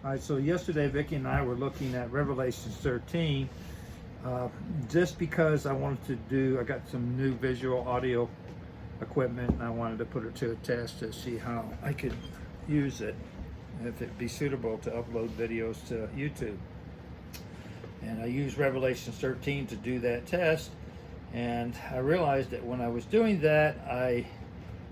All right, so yesterday Vicki and I were looking at Revelation 13, just because I got some new visual audio equipment and I wanted to put it to a test to see how I could use it, if it'd be suitable to upload videos to YouTube. And I used Revelation 13 to do that test, and I realized that when I was doing that, I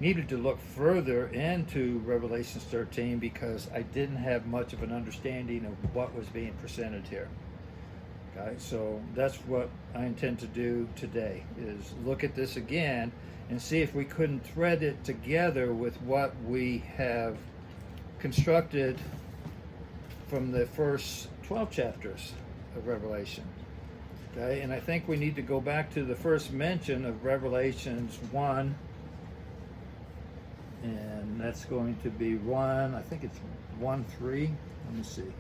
needed to look further into Revelation 13 because I didn't have much of an understanding of what was being presented here. Okay, so that's what I intend to do today, is look at this again and see if we couldn't thread it together with what we have constructed from the first 12 chapters of Revelation. Okay, and I think we need to go back to the first mention of Revelations 1, and that's going to be 1, I think it's 1:3. Let me see.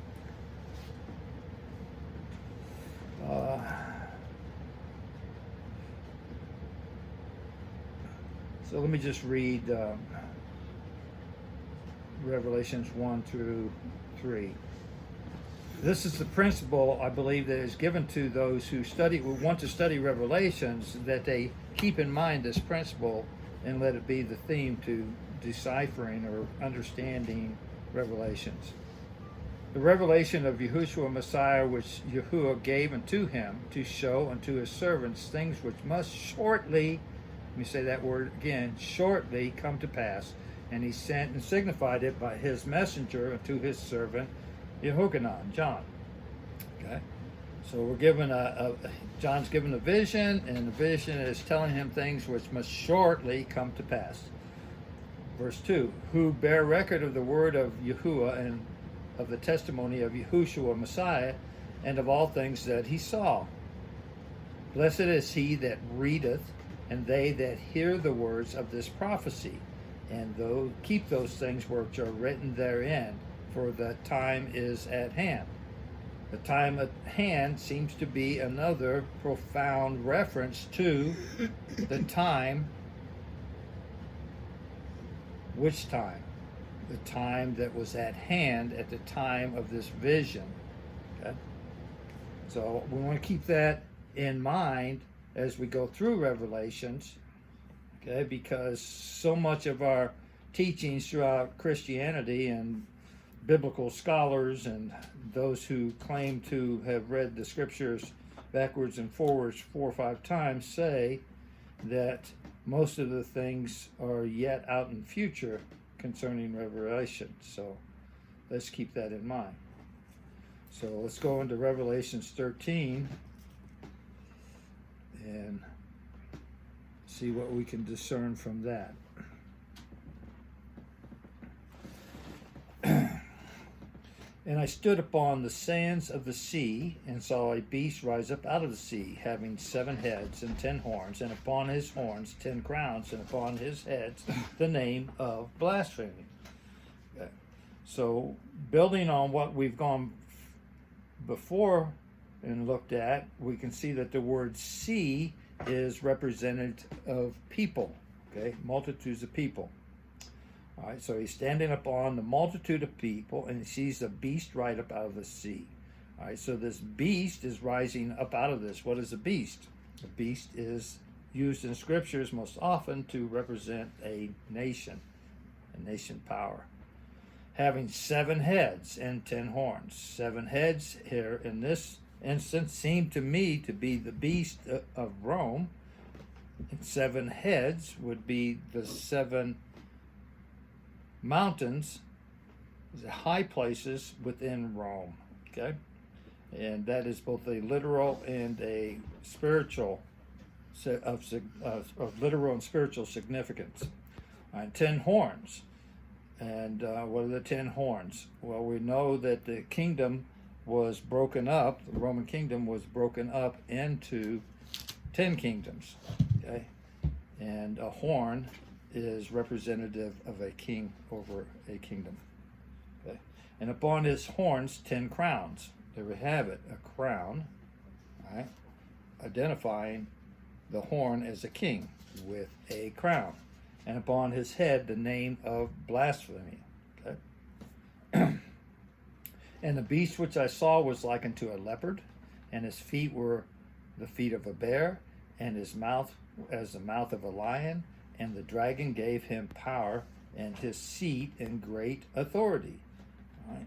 So let me just read Revelations 1 through 3. This is the principle, I believe, that is given to those who want to study Revelations, that they keep in mind this principle and let it be the theme to deciphering or understanding Revelations. The revelation of Yahushua Messiah, which Yahuwah gave unto him to show unto his servants things which must shortly, let me say that word again, shortly come to pass. And he sent and signified it by his messenger unto his servant Yehochanan, John. Okay, so we're given John's given a vision, and the vision is telling him things which must shortly come to pass. Verse 2, who bear record of the word of Yahuwah and of the testimony of Yahushua Messiah, and of all things that he saw. Blessed is he that readeth, and they that hear the words of this prophecy, and keep those things which are written therein, for the time is at hand. The time at hand seems to be another profound reference to the time. Which time? The time that was at hand at the time of this vision. Okay? So we want to keep that in mind as we go through Revelations, okay? Because so much of our teachings throughout Christianity and biblical scholars and those who claim to have read the scriptures backwards and forwards 4 or 5 times say that most of the things are yet out in the future concerning Revelation. So let's keep that in mind. So let's go into Revelations 13 and see what we can discern from that. And I stood upon the sands of the sea, and saw a beast rise up out of the sea, having 7 heads and 10 horns, and upon his horns 10 crowns, and upon his heads the name of blasphemy. Okay. So, building on what we've gone before and looked at, we can see that the word sea is representative of people, okay, multitudes of people. All right, so he's standing up on the multitude of people, and he sees a beast right up out of the sea. All right, so this beast is rising up out of this. What is a beast? A beast is used in scriptures most often to represent a nation power. Having 7 heads and 10 horns. 7 heads here in this instance seem to me to be the beast of Rome. And 7 heads would be the 7 mountains, the high places within Rome, okay? And that is both a literal and a spiritual, of literal and spiritual significance. 10 horns. And what are the 10 horns? Well, we know that the kingdom was broken up, the Roman kingdom was broken up into 10 kingdoms, okay? And a horn is representative of a king over a kingdom. Okay? And upon his horns 10 crowns. There we have it, a crown, right? Identifying the horn as a king with a crown. And upon his head the name of blasphemy. Okay? And the beast which I saw was like unto a leopard, and his feet were the feet of a bear, and his mouth as the mouth of a lion. And the dragon gave him power and his seat and great authority. All right.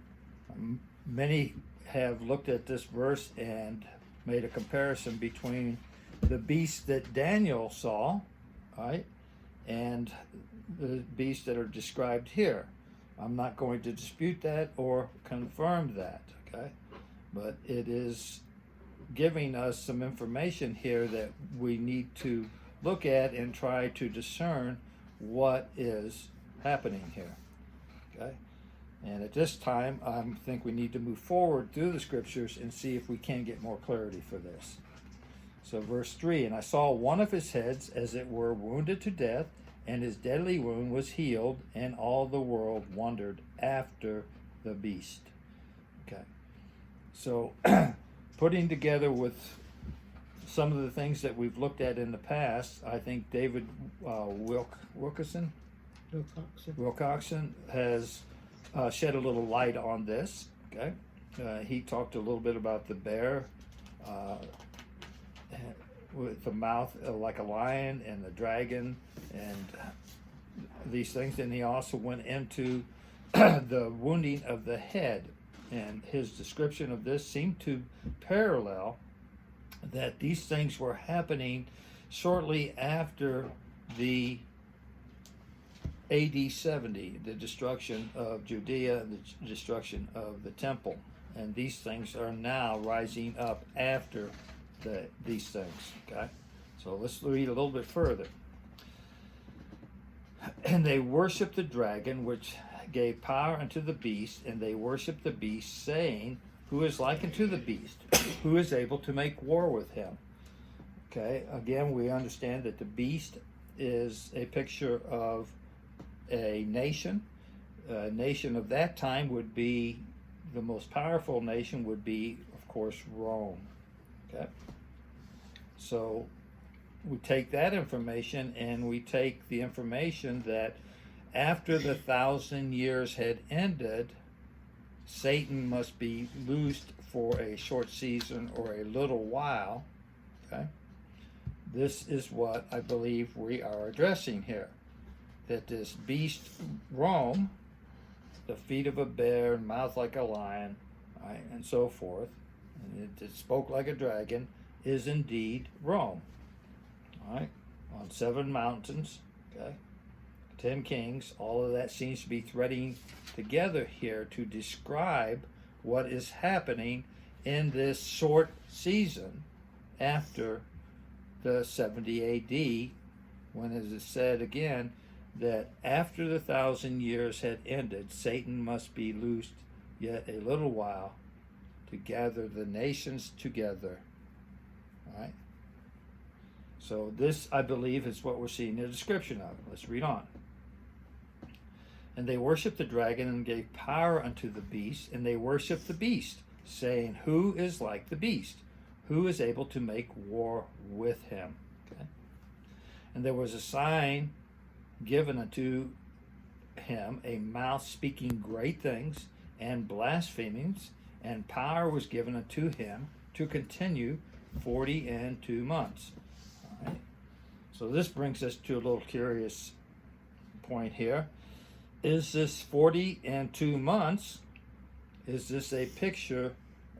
Many have looked at this verse and made a comparison between the beast that Daniel saw, right, and the beasts that are described here. I'm not going to dispute that or confirm that, okay? But it is giving us some information here that we need to look at and try to discern what is happening here, okay? And at this time, I think we need to move forward through the scriptures and see if we can get more clarity for this. So verse 3, and I saw one of his heads as it were wounded to death, and his deadly wound was healed, and all the world wondered after the beast. Okay. So putting together with some of the things that we've looked at in the past, I think David Wilkerson has shed a little light on this. Okay. He talked a little bit about the bear with the mouth like a lion, and the dragon, and these things. And he also went into the wounding of the head, and his description of this seemed to parallel that these things were happening shortly after the AD 70, the destruction of Judea and the destruction of the temple. And these things are now rising up after these things, okay? So let's read a little bit further. And they worshiped the dragon, which gave power unto the beast, and they worshiped the beast, saying, who is like unto the beast? Who is able to make war with him? Okay, again, we understand that the beast is a picture of a nation. A nation of that time would be, the most powerful nation would be, of course, Rome. Okay, so we take that information and we take the information that after the 1,000 years had ended, Satan must be loosed for a short season or a little while. Okay, this is what I believe we are addressing here. That this beast, Rome, the feet of a bear, mouth like a lion, right, and so forth, and it spoke like a dragon, is indeed Rome. All right, on 7 mountains, okay, 10 kings. All of that seems to be threading together here to describe what is happening in this short season after the 70 AD, when, as it said again, that after the 1,000 years had ended, Satan must be loosed yet a little while to gather the nations together. All right. So this, I believe, is what we're seeing the description of. Let's read on. And they worshipped the dragon and gave power unto the beast, and they worshipped the beast, saying, who is like the beast? Who is able to make war with him? Okay. And there was a sign given unto him, a mouth speaking great things and blasphemings, and power was given unto him to continue 42 months. All right. So this brings us to a little curious point here. Is this 42 months, is this a picture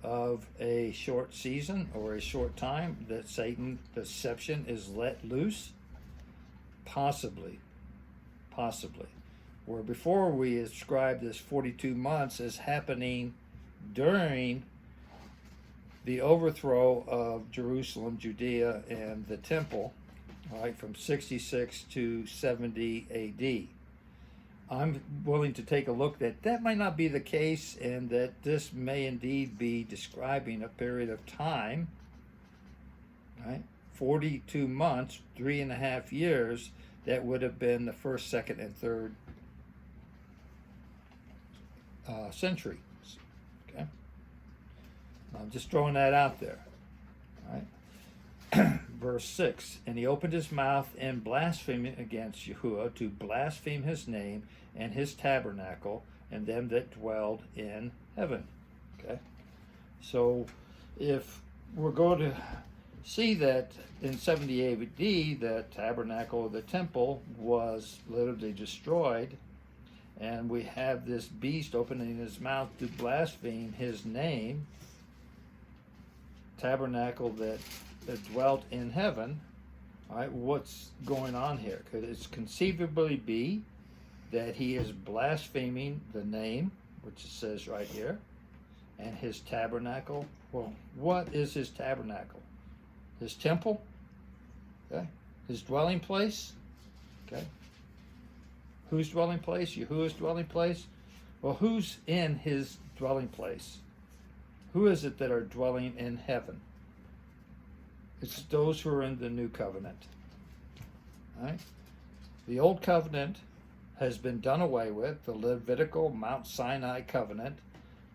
of a short season or a short time that Satan, deception, is let loose? Possibly. Where before we ascribed this 42 months as happening during the overthrow of Jerusalem, Judea, and the temple, all right, from 66 to 70 AD. I'm willing to take a look that might not be the case, and that this may indeed be describing a period of time, right? 42 months, 3.5 years, that would have been the 1st, 2nd, and 3rd century. Okay, I'm just throwing that out there. All right. Verse 6, and he opened his mouth in blasphemy against Yahuwah, to blaspheme his name and his tabernacle and them that dwelled in heaven. Okay, so if we're going to see that in 70 AD, the tabernacle of the temple was literally destroyed, and we have this beast opening his mouth to blaspheme his name, tabernacle that dwelt in heaven. All right, what's going on here? Could it conceivably be that he is blaspheming the name, which it says right here, and his tabernacle? Well, what is his tabernacle? His temple? Okay. His dwelling place? Okay. Whose dwelling place? Yahuwah's dwelling place? Well, who's in his dwelling place? Who is it that are dwelling in heaven? It's those who are in the new covenant. All right? The old covenant has been done away with, the Levitical Mount Sinai covenant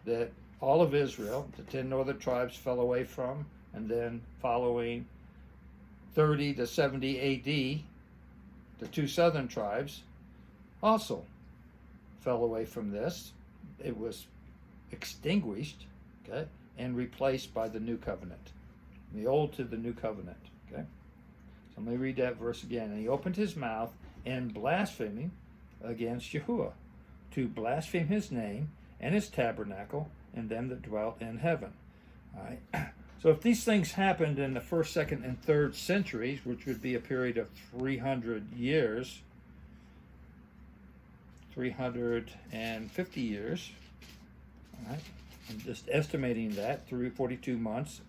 that all of Israel, the 10 northern tribes, fell away from, and then following 30 to 70 AD, the 2 southern tribes also fell away from this. It was extinguished, okay, and replaced by the new covenant, the old to the new covenant. Okay, so let me read that verse again. And he opened his mouth in blaspheming against Yahuwah, to blaspheme his name and his tabernacle and them that dwelt in heaven. All right. So if these things happened in the 1st, 2nd, and 3rd centuries, which would be a period of 300 years, 350 years, all right, I'm just estimating that through 42 months.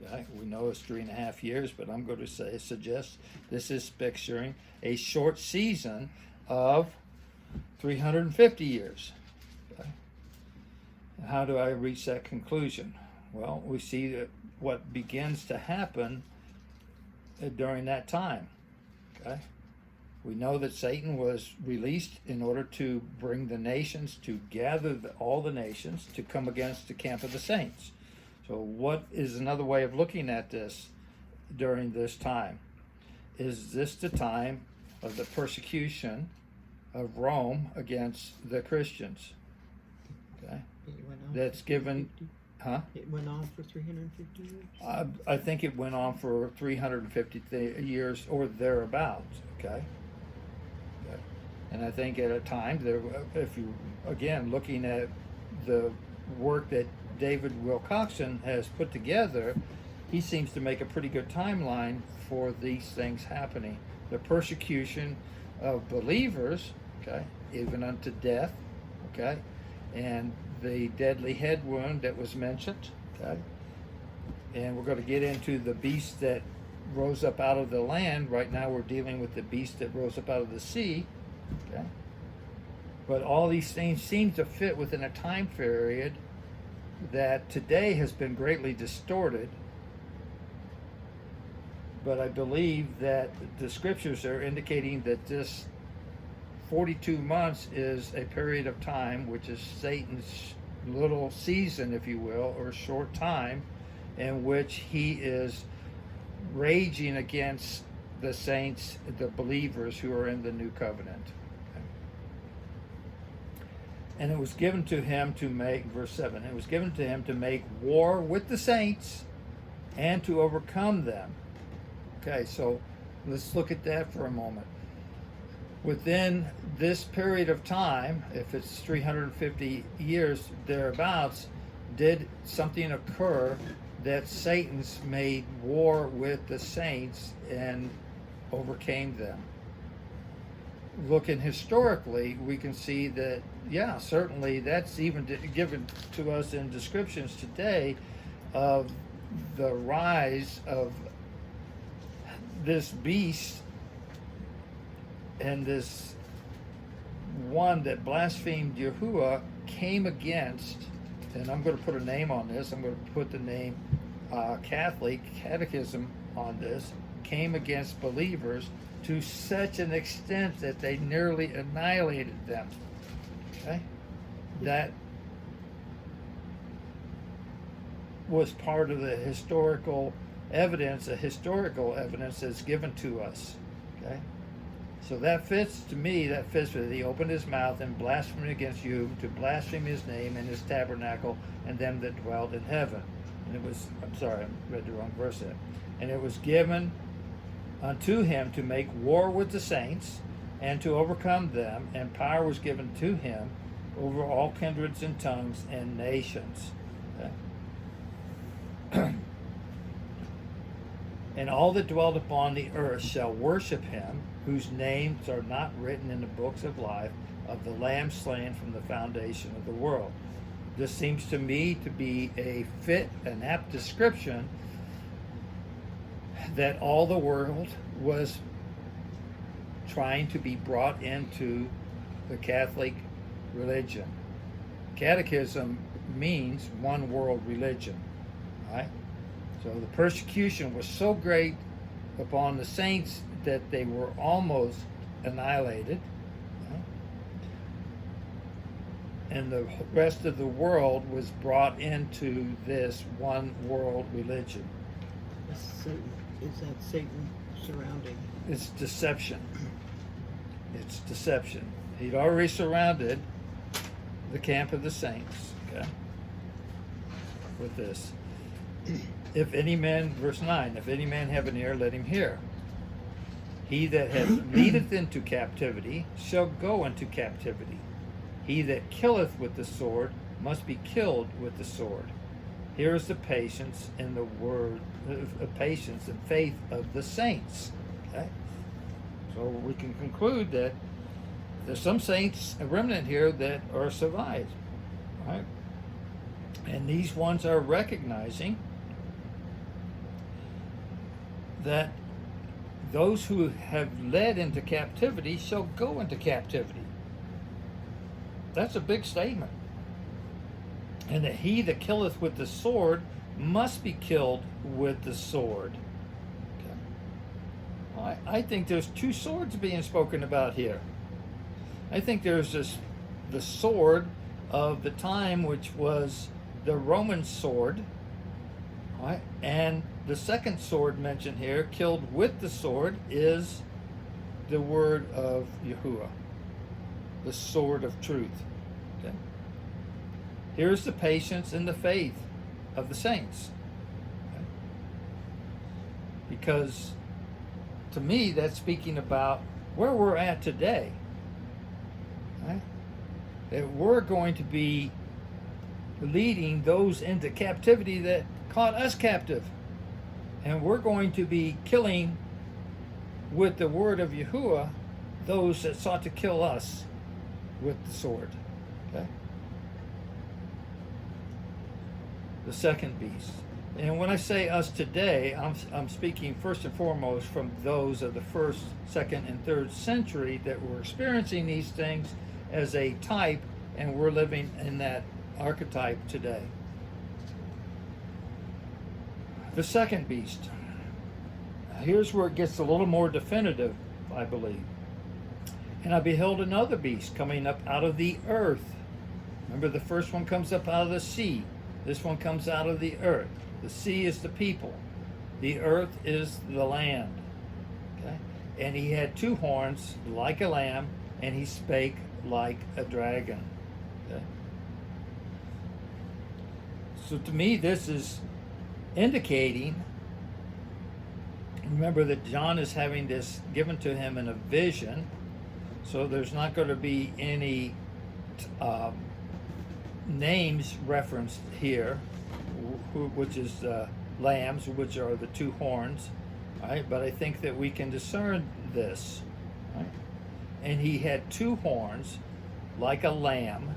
Okay, we know it's 3.5 years, but I'm going to suggest this is picturing a short season of 350 years. Okay. And how do I reach that conclusion? Well, we see that what begins to happen during that time. Okay, we know that Satan was released in order to bring the nations, to gather all the nations to come against the camp of the saints. So what is another way of looking at this during this time? Is this the time of the persecution of Rome against the Christians? Okay, that's given. Huh? It went on for 350 years? I think it went on for 350 years or thereabouts, okay? And I think at a time, there, if you, again, looking at the work that David Wilcoxon has put together, he seems to make a pretty good timeline for these things happening. The persecution of believers, okay, even unto death, okay, and the deadly head wound that was mentioned, okay, and we're going to get into the beast that rose up out of the land. Right now we're dealing with the beast that rose up out of the sea, okay, but all these things seem to fit within a time period that today has been greatly distorted, but I believe that the scriptures are indicating that this 42 months is a period of time, which is Satan's little season, if you will, or short time, in which he is raging against the saints, the believers who are in the new covenant. Okay. And it was given to him to make, verse 7, it was given to him to make war with the saints and to overcome them. Okay, so let's look at that for a moment. Within this period of time, if it's 350 years thereabouts, did something occur that Satan's made war with the saints and overcame them? Looking historically, we can see that, yeah, certainly that's even given to us in descriptions today of the rise of this beast and this one that blasphemed Yahuwah came against, and I'm going to put a name on this, I'm going to put the name Catholic Catechism on this, came against believers to such an extent that they nearly annihilated them. Okay? That was part of the historical evidence, that's given to us. Okay? So that fits, to me, that fits with it. He opened his mouth and blasphemed against you, to blaspheme his name and his tabernacle and them that dwelt in heaven. And it was, I'm sorry, I read the wrong verse there. And it was given unto him to make war with the saints and to overcome them, and power was given to him over all kindreds and tongues and nations. Okay. And all that dwelt upon the earth shall worship him, whose names are not written in the books of life of the Lamb slain from the foundation of the world. This seems to me to be a fit, an apt description that all the world was trying to be brought into the Catholic religion. Catechism means one world religion, right? So the persecution was so great upon the saints that they were almost annihilated, right? And the rest of the world was brought into this one world religion. Is that Satan surrounding? It's deception. It's deception. He'd already surrounded the camp of the saints, okay, with this. If any man, verse 9, if any man have an ear, let him hear. He that leadeth into captivity shall go into captivity. He that killeth with the sword must be killed with the sword. Here is the patience and the word of patience and faith of the saints. Okay? So we can conclude that there's some saints, a remnant here, that are survived. Right? And these ones are recognizing that those who have led into captivity shall go into captivity. That's a big statement. And that he that killeth with the sword must be killed with the sword. Okay. I think there's two swords being spoken about here. I think there's the sword of the time, which was the Roman sword, right? And the second sword mentioned here, killed with the sword, is the word of Yahuwah, the sword of truth. Okay? Here's the patience and the faith of the saints. Okay? Because to me, that's speaking about where we're at today. Right? That we're going to be leading those into captivity that caught us captive. And we're going to be killing with the word of Yahuwah those that sought to kill us with the sword. Okay? The second beast. And when I say us today, I'm speaking first and foremost from those of the first, second, and third century that were experiencing these things as a type, and we're living in that archetype today. The second beast. Here's where it gets a little more definitive, I believe. And I beheld another beast coming up out of the earth. Remember, the first one comes up out of the sea. This one comes out of the earth. The sea is the people. The earth is the land. Okay? And he had two horns like a lamb, and he spake like a dragon. Okay? So to me, this is indicating, remember that John is having this given to him in a vision, so there's not going to be any names referenced here, which is lambs, which are the two horns, right? But I think that we can discern this, right? And he had two horns like a lamb,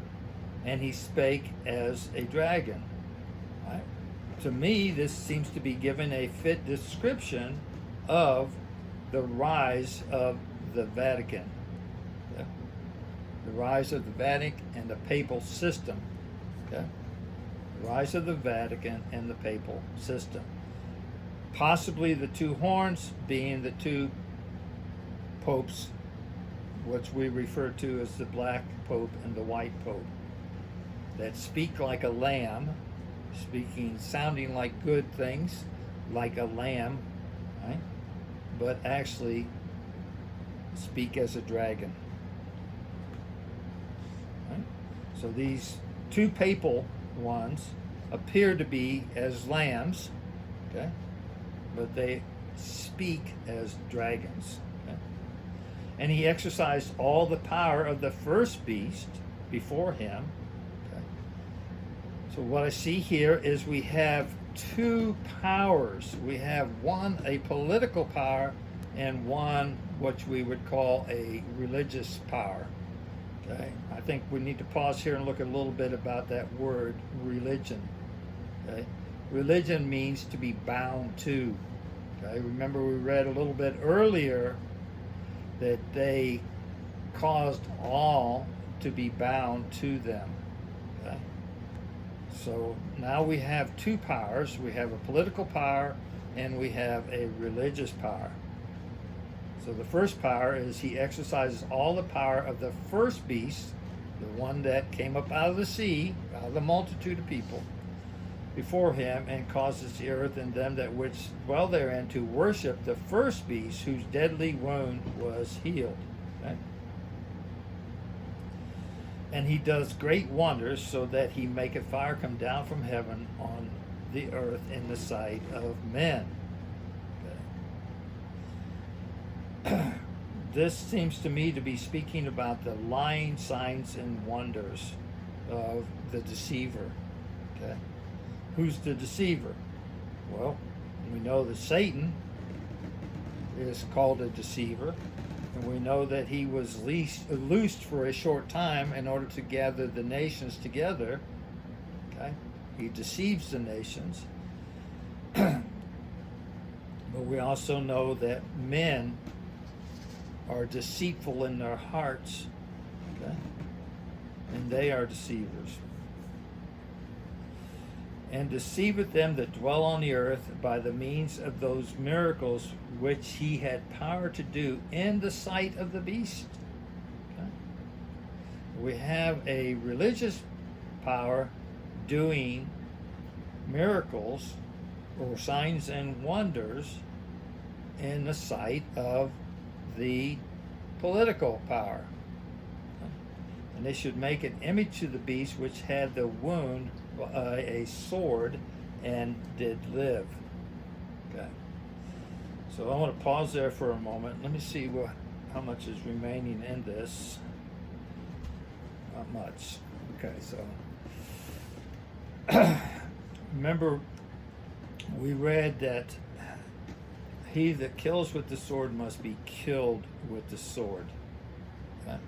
and he spake as a dragon, right? To me, this seems to be given a fit description of the rise of the Vatican. The rise of the Vatican and the papal system. Okay? The rise of the Vatican and the papal system. Possibly the two horns being the two popes, which we refer to as the black pope and the white pope, that speak like a lamb, sounding like good things, like a lamb, right? But actually speak as a dragon. Right? So these two papal ones appear to be as lambs, okay, but they speak as dragons. Okay? And he exercised all the power of the first beast before him. Okay? So what I see here is we have two powers. We have one, a political power, and one, what we would call a religious power. Okay? I think we need to pause here and look a little bit about that word, religion. Okay? Religion means to be bound to. Okay? Remember we read a little bit earlier that they caused all to be bound to them. Okay? So now we have two powers. We have a political power and we have a religious power. So the first power is he exercises all the power of the first beast, the one that came up out of the sea, out of the multitude of people, before him, and causes the earth and them that which dwell therein to worship the first beast whose deadly wound was healed. Okay? And he does great wonders, so that he maketh fire come down from heaven on the earth in the sight of men. Okay. This seems to me to be speaking about the lying signs and wonders of the deceiver. Okay. Who's the deceiver? Well, we know that Satan is called a deceiver, and we know that he was loosed for a short time in order to gather the nations together. Okay, he deceives the nations. But we also know that men are deceitful in their hearts, okay, and they are deceivers. And deceiveth them that dwell on the earth by the means of those miracles which he had power to do in the sight of the beast. Okay? We have a religious power doing miracles or signs and wonders in the sight of the political power. And they should make an image to the beast which had the wound, a sword, and did live. Okay. So I want to pause there for a moment. Let me see how much is remaining in this. Not much. Okay, so remember we read that he that kills with the sword must be killed with the sword. Okay.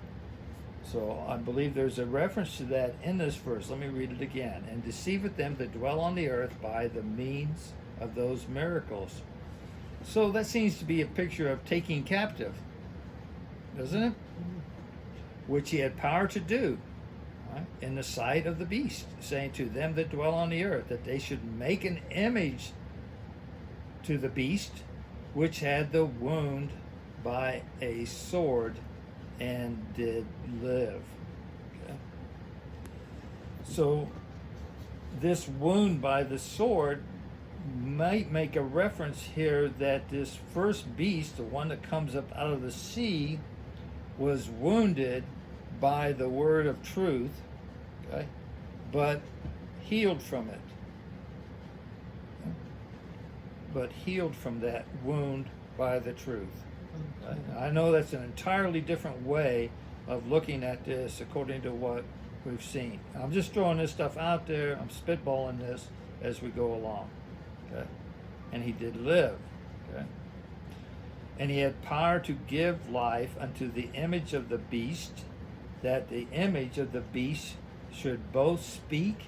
So I believe there's a reference to that in this verse. Let me read it again. And deceiveth them that dwell on the earth by the means of those miracles. So that seems to be a picture of taking captive, doesn't it? Which he had power to do, right, in the sight of the beast, saying to them that dwell on the earth that they should make an image to the beast which had the wound by a sword and did live. Okay. So this wound by the sword might make a reference here that this first beast, the one that comes up out of the sea, was wounded by the word of truth, okay, but healed from it. Okay. But healed from that wound by the truth. I know that's an entirely different way of looking at this according to what we've seen. I'm just throwing this stuff out there. I'm spitballing this as we go along. Okay? And he did live. Okay? And he had power to give life unto the image of the beast, that the image of the beast should both speak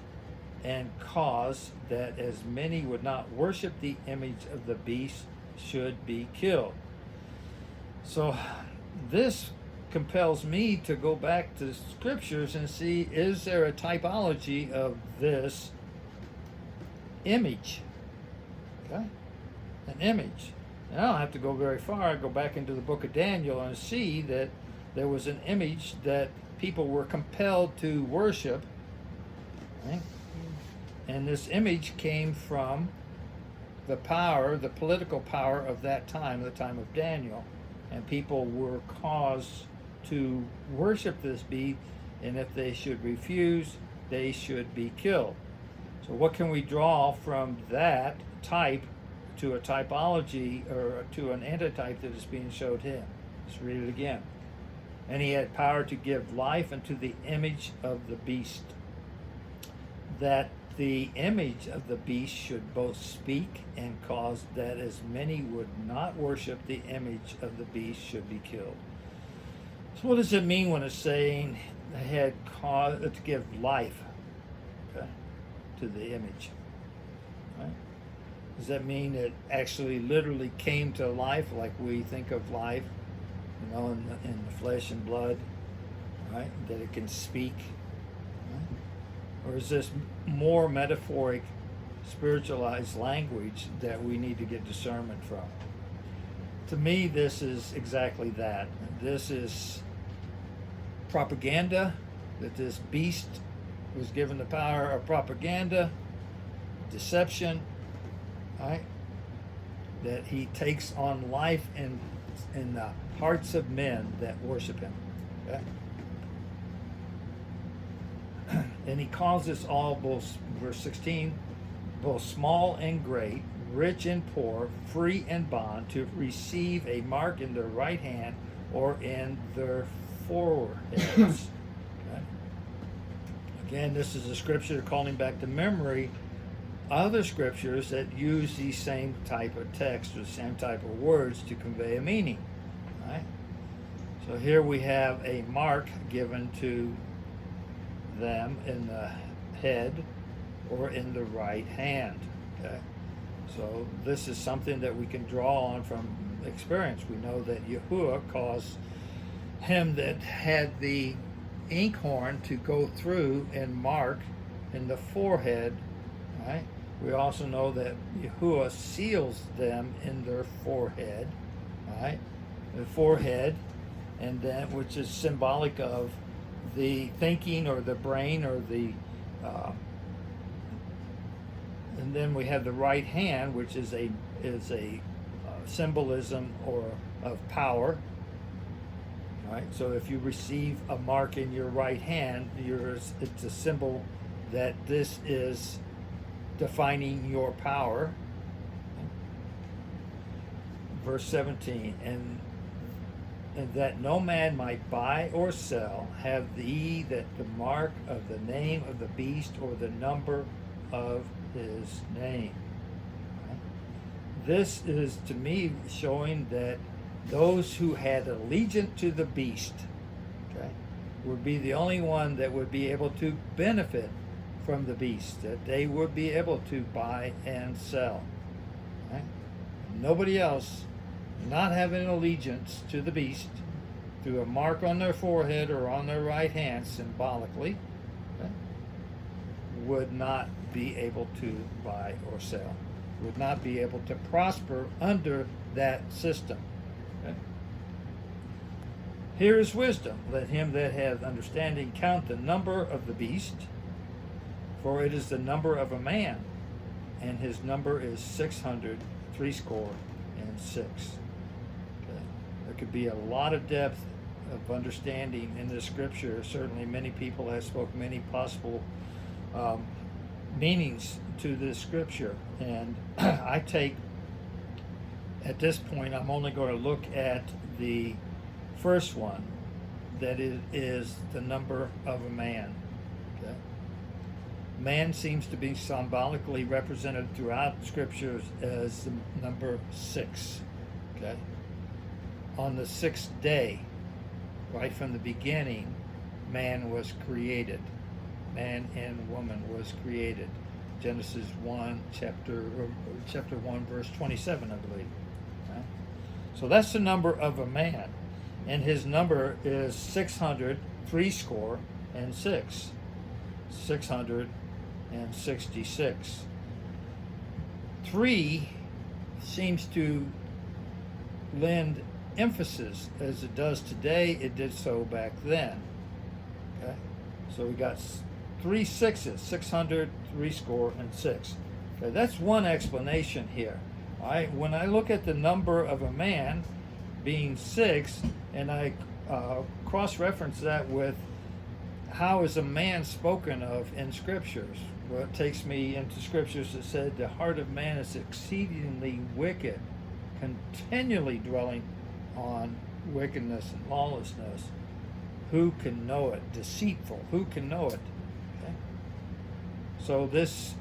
and cause that as many would not worship the image of the beast should be killed. So this compels me to go back to the scriptures and see, is there a typology of this image? Okay? An image. And I don't have to go very far. I go back into the book of Daniel and see that there was an image that people were compelled to worship. Right? And this image came from the power, the political power of that time, the time of Daniel. and people were caused to worship this beast, and if they should refuse, they should be killed. So what can we draw from that type to a typology, or to an antitype that is being showed here? Let's read it again. And he had power to give life unto the image of the beast, that the image of the beast should both speak and cause that as many would not worship the image of the beast should be killed. So what does it mean when it's saying they had caused to give life, okay, to the image? Right? Does that mean it actually literally came to life like we think of life, you know, in the flesh and blood, right? That it can speak? Or is this more metaphoric, spiritualized language that we need to get discernment from? To me, this is exactly that. This is propaganda, that this beast was given the power of propaganda, deception, right? That he takes on life in the hearts of men that worship him. Okay? And he calls us all, both, verse 16, both small and great, rich and poor, free and bond, to receive a mark in their right hand or in their foreheads. Okay? Again, this is a scripture calling back to memory other scriptures that use the same type of text or the same type of words to convey a meaning. Right? So here we have a mark given to them in the head or in the right hand. Okay, so this is something that we can draw on from experience. We know that Yahuwah caused him that had the inkhorn to go through and mark in the forehead. Right? We also know that Yahuwah seals them in their forehead. Right? The forehead, and then which is symbolic of the thinking or the brain or the and then we have the right hand, which is a symbolism or of power. Right. So if you receive a mark in your right hand, it's a symbol that this is defining your power. Verse 17, and that no man might buy or sell, have ye that the mark of the name of the beast or the number of his name. Right? This is to me showing that those who had allegiance to the beast, okay, would be the only one that would be able to benefit from the beast, that they would be able to buy and sell. Right? Nobody else, not having allegiance to the beast, through a mark on their forehead or on their right hand, symbolically, okay, would not be able to buy or sell, would not be able to prosper under that system. Okay? Here is wisdom. Let him that hath understanding count the number of the beast, for it is the number of a man, and his number is 600 threescore and six. There could be a lot of depth of understanding in this scripture. Certainly many people have spoken many possible meanings to this scripture, and I take, at this point, I'm only going to look at the first one, that it is the number of a man. Okay? Man seems to be symbolically represented throughout scriptures as the number 6. Okay? On the 6th day, right from the beginning, man was created. Man and woman was created. Genesis 1, chapter 1, verse 27, I believe. Right? So that's the number of a man. And his number is 600 threescore and six. 666. 3 seems to lend emphasis as it does today. It did so back then. Okay, so we got 3 sixes, 600 threescore and six. Okay, that's one explanation here. All right, when I look at the number of a man, being 6, and I cross-reference that with how is a man spoken of in scriptures. Well, it takes me into scriptures that said the heart of man is exceedingly wicked, continually dwelling on wickedness and lawlessness. Who can know it? Deceitful. Who can know it? Okay. So this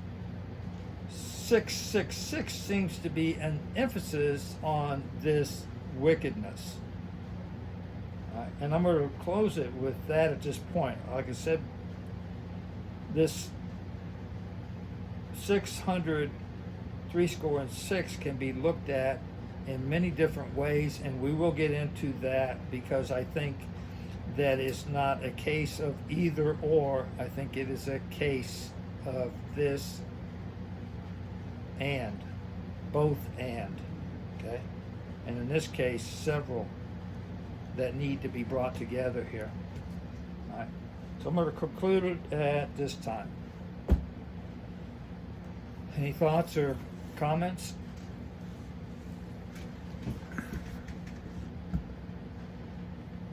666 seems to be an emphasis on this wickedness. And I'm going to close it with that at this point. Like I said, this 606 can be looked at in many different ways, and we will get into that, because I think that is not a case of either or. I think it is a case of this and, both and, okay? And in this case, several that need to be brought together here. All right, so I'm going to conclude it at this time. Any thoughts or comments?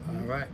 All right.